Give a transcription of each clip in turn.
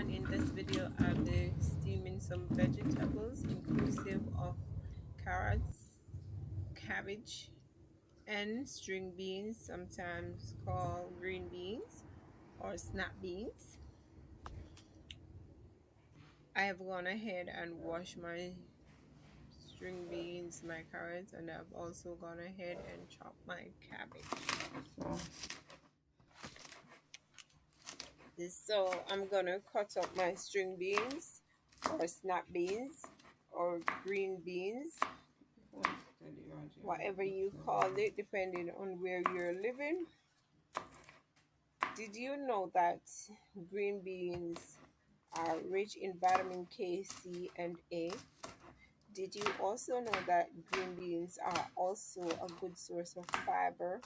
everyone. In this video, I'll be steaming some vegetables inclusive of carrots, cabbage, and string beans, sometimes called green beans or snap beans. I have gone ahead and washed my string beans, my carrots, and I've also gone ahead and chopped my cabbage. So I'm gonna cut up my string beans or snap beans or green beans, whatever you call it, depending on where you're living. Did you know that green beans are rich in vitamin K, C, and A? Did you also know that green beans are also a good source of fiber?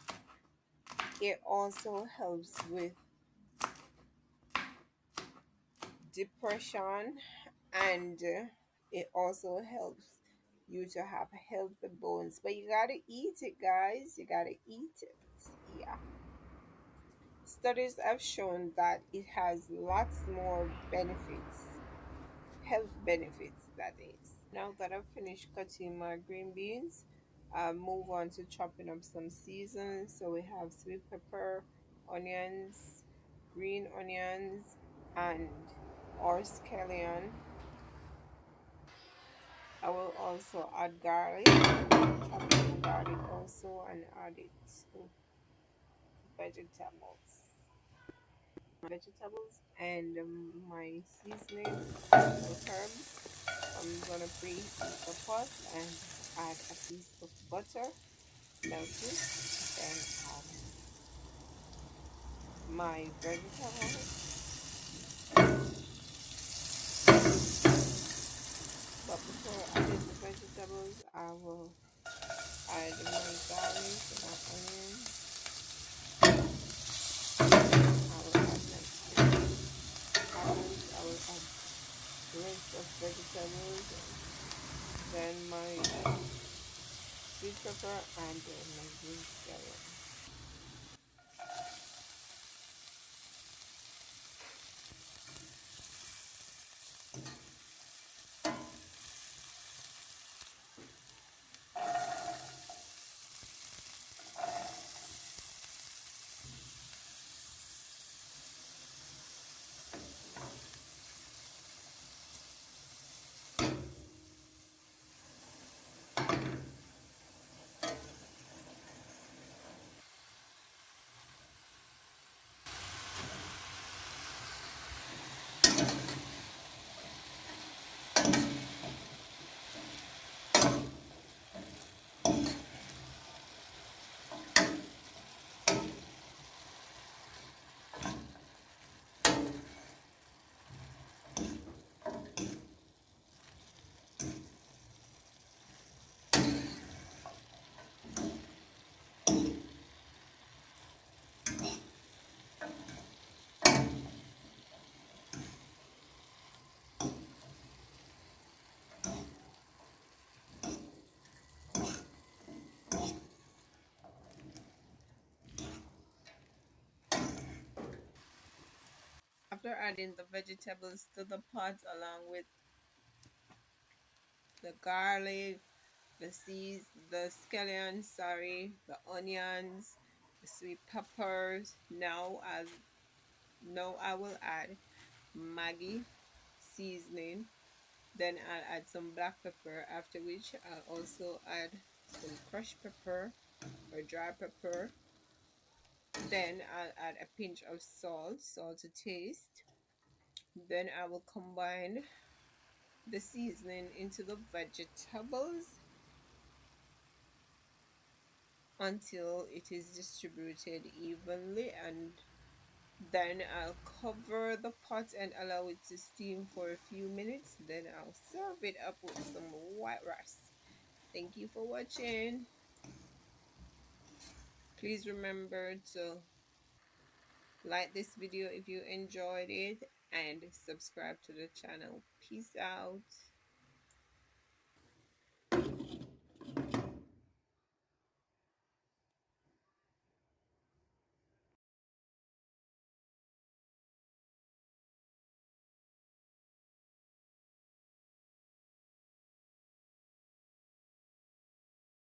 It also helps with depression, and it also helps you to have healthy bones. But you gotta eat it, guys. You gotta eat it. Yeah. Studies have shown that it has lots more benefits, health benefits, that is. Now that I've finished cutting my green beans, I'll move on to chopping up some seasons. So we have sweet pepper, onions, green onions, and or scallion. I will also add garlic, chop some garlic also, and add it to vegetables and my seasoning herbs. I'm gonna preheat the pot and add a piece of butter, melt it, then add my vegetables. But before adding the vegetables, I will add my garlic and onion. I will add my carrots. I will add the rest of vegetables, then my sweet pepper, and then my green scallion. After adding the vegetables to the pot along with the garlic, the scallions, sorry, the onions, the sweet peppers. Now I will add Maggi seasoning. Then I'll add some black pepper. After which I'll also add some crushed pepper or dry pepper. Then I'll add a pinch of salt to taste. Then I will combine the seasoning into the vegetables until it is distributed evenly, and then I'll cover the pot and allow it to steam for a few minutes. Then I'll serve it up with some white rice. Thank you for watching. Please remember to like this video if you enjoyed it and subscribe to the channel. Peace out.